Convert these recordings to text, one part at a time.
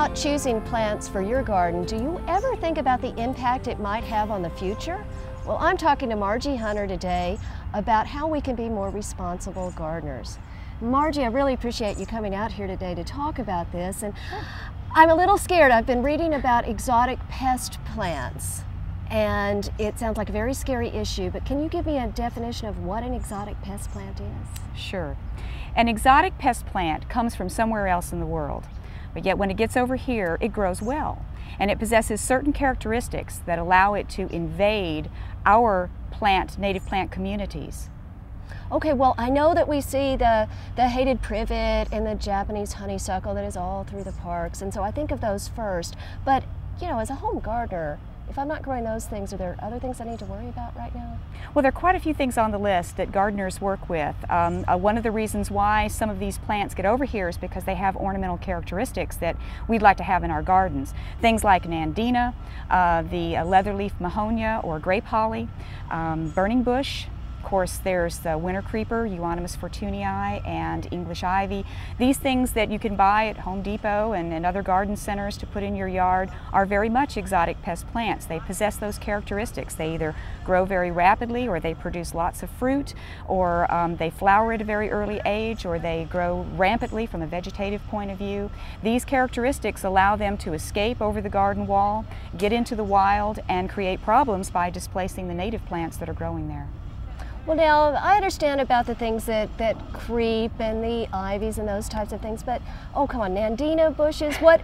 out choosing plants for your garden, do you ever think about the impact it might have on the future? Well, I'm talking to Margie Hunter today about how we can be more responsible gardeners. Margie, I really appreciate you coming out here today to talk about this. And I'm a little scared. I've been reading about exotic pest plants, and it sounds like a very scary issue, but can you give me a definition of what an exotic pest plant is? Sure. An exotic pest plant comes from somewhere else in the world, but yet when it gets over here, it grows well. And it possesses certain characteristics that allow it to invade our native plant communities. Okay, well, I know that we see the hated privet and the Japanese honeysuckle that is all through the parks, and so I think of those first. But, you know, as a home gardener, if I'm not growing those things, are there other things I need to worry about right now? Well, there are quite a few things on the list that gardeners work with. One of the reasons why some of these plants get over here is because they have ornamental characteristics that we'd like to have in our gardens. Things like nandina, the leatherleaf mahonia or grape holly, burning bush. Of course, there's the winter creeper, Euonymus fortunii, and English ivy. These things that you can buy at Home Depot and other garden centers to put in your yard are very much exotic pest plants. They possess those characteristics. They either grow very rapidly, or they produce lots of fruit, or they flower at a very early age, or they grow rampantly from a vegetative point of view. These characteristics allow them to escape over the garden wall, get into the wild, and create problems by displacing the native plants that are growing there. Well, now, I understand about the things that creep and the ivies and those types of things, but, oh, come on, nandina bushes, what,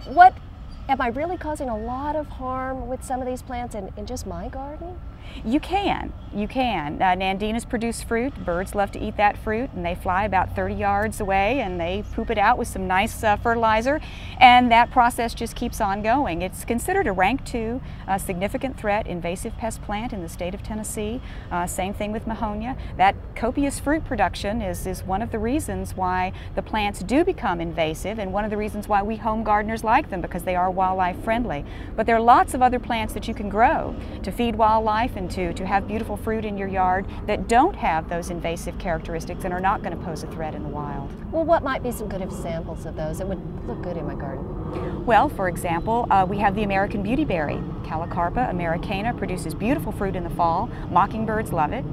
am I really causing a lot of harm with some of these plants in just my garden? You can. Nandinas produce fruit. Birds love to eat that fruit, and they fly about 30 yards away and they poop it out with some nice fertilizer, and that process just keeps on going. It's considered a rank 2 significant threat invasive pest plant in the state of Tennessee. Same thing with mahonia. That copious fruit production is one of the reasons why the plants do become invasive, and one of the reasons why we home gardeners like them, because they are wildlife friendly. But there are lots of other plants that you can grow to feed wildlife and to have beautiful fruit in your yard that don't have those invasive characteristics and are not going to pose a threat in the wild. Well, what might be some good examples of those that would look good in my garden? Well, for example, we have the American beautyberry. Calocarpa americana produces beautiful fruit in the fall. Mockingbirds love it.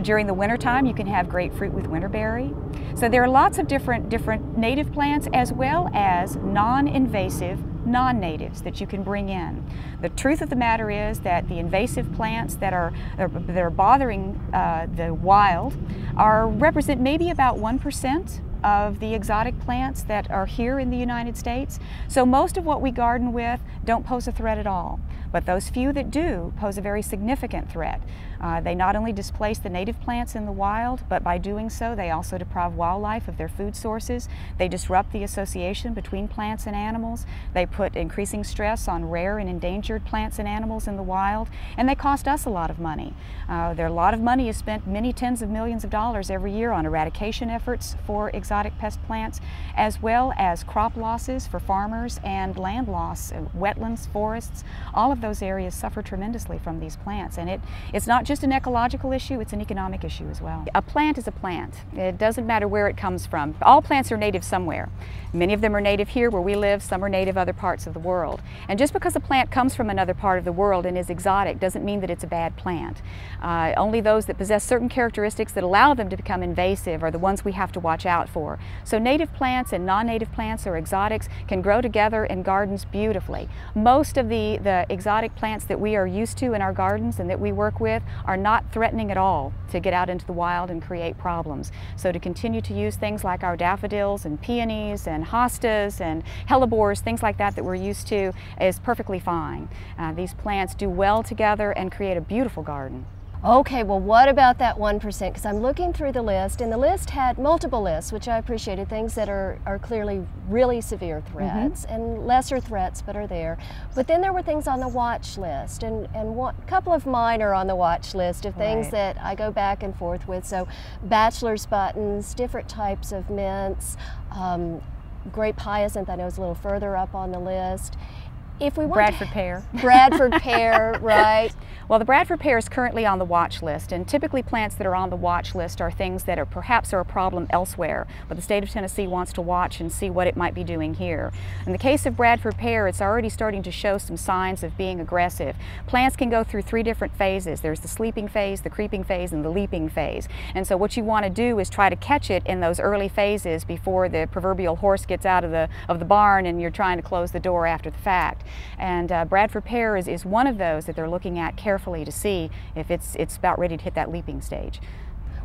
During the wintertime, you can have grapefruit with winterberry. So there are lots of different native plants as well as non-invasive non-natives that you can bring in. The truth of the matter is that the invasive plants that are bothering the wild represent maybe about 1% of the exotic plants that are here in the United States. So most of what we garden with don't pose a threat at all. But those few that do pose a very significant threat. They not only displace the native plants in the wild, but by doing so they also deprive wildlife of their food sources. They disrupt the association between plants and animals. They put increasing stress on rare and endangered plants and animals in the wild, and they cost us a lot of money. A lot of money is spent, many tens of millions of dollars every year, on eradication efforts for exotic pest plants, as well as crop losses for farmers and land loss, wetlands, forests. All of those areas suffer tremendously from these plants, and it's not just an ecological issue, it's an economic issue as well. A plant is a plant. It doesn't matter where it comes from. All plants are native somewhere. Many of them are native here where we live, some are native other parts of the world. And just because a plant comes from another part of the world and is exotic doesn't mean that it's a bad plant. Only those that possess certain characteristics that allow them to become invasive are the ones we have to watch out for. So native plants and non-native plants or exotics can grow together in gardens beautifully. Most of the exotic plants that we are used to in our gardens and that we work with are not threatening at all to get out into the wild and create problems. So to continue to use things like our daffodils and peonies and hostas and hellebores, things like that we're used to, is perfectly fine. These plants do well together and create a beautiful garden. Okay, well, what about that 1%? Because I'm looking through the list, and the list had multiple lists, which I appreciated, things that are clearly really severe threats, and lesser threats, but are there. But then there were things on the watch list, and a couple of mine are on the watch list of things that I go back and forth with. So bachelor's buttons, different types of mints, grape hyacinth I know is a little further up on the list. If we want Bradford Pear. Bradford Pear, right? Well, the Bradford Pear is currently on the watch list, and typically plants that are on the watch list are things that are perhaps a problem elsewhere, but the state of Tennessee wants to watch and see what it might be doing here. In the case of Bradford Pear, it's already starting to show some signs of being aggressive. Plants can go through 3 different phases. There's the sleeping phase, the creeping phase, and the leaping phase. And so what you want to do is try to catch it in those early phases before the proverbial horse gets out of the barn and you're trying to close the door after the fact. And Bradford Pear is one of those that they're looking at carefully to see if it's about ready to hit that leaping stage.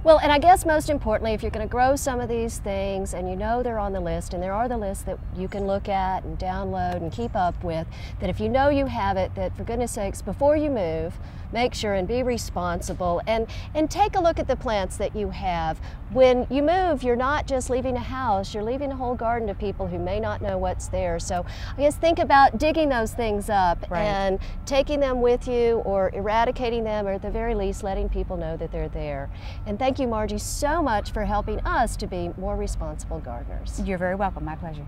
Well, and I guess most importantly, if you're going to grow some of these things and you know they're on the list, and there are the lists that you can look at and download and keep up with, that if you know you have it, that for goodness sakes, before you move, make sure and be responsible and take a look at the plants that you have. When you move, you're not just leaving a house, you're leaving a whole garden to people who may not know what's there. So I guess think about digging those things up and taking them with you, or eradicating them, or at the very least letting people know that they're there. And thank you, Margie, so much for helping us to be more responsible gardeners. You're very welcome. My pleasure.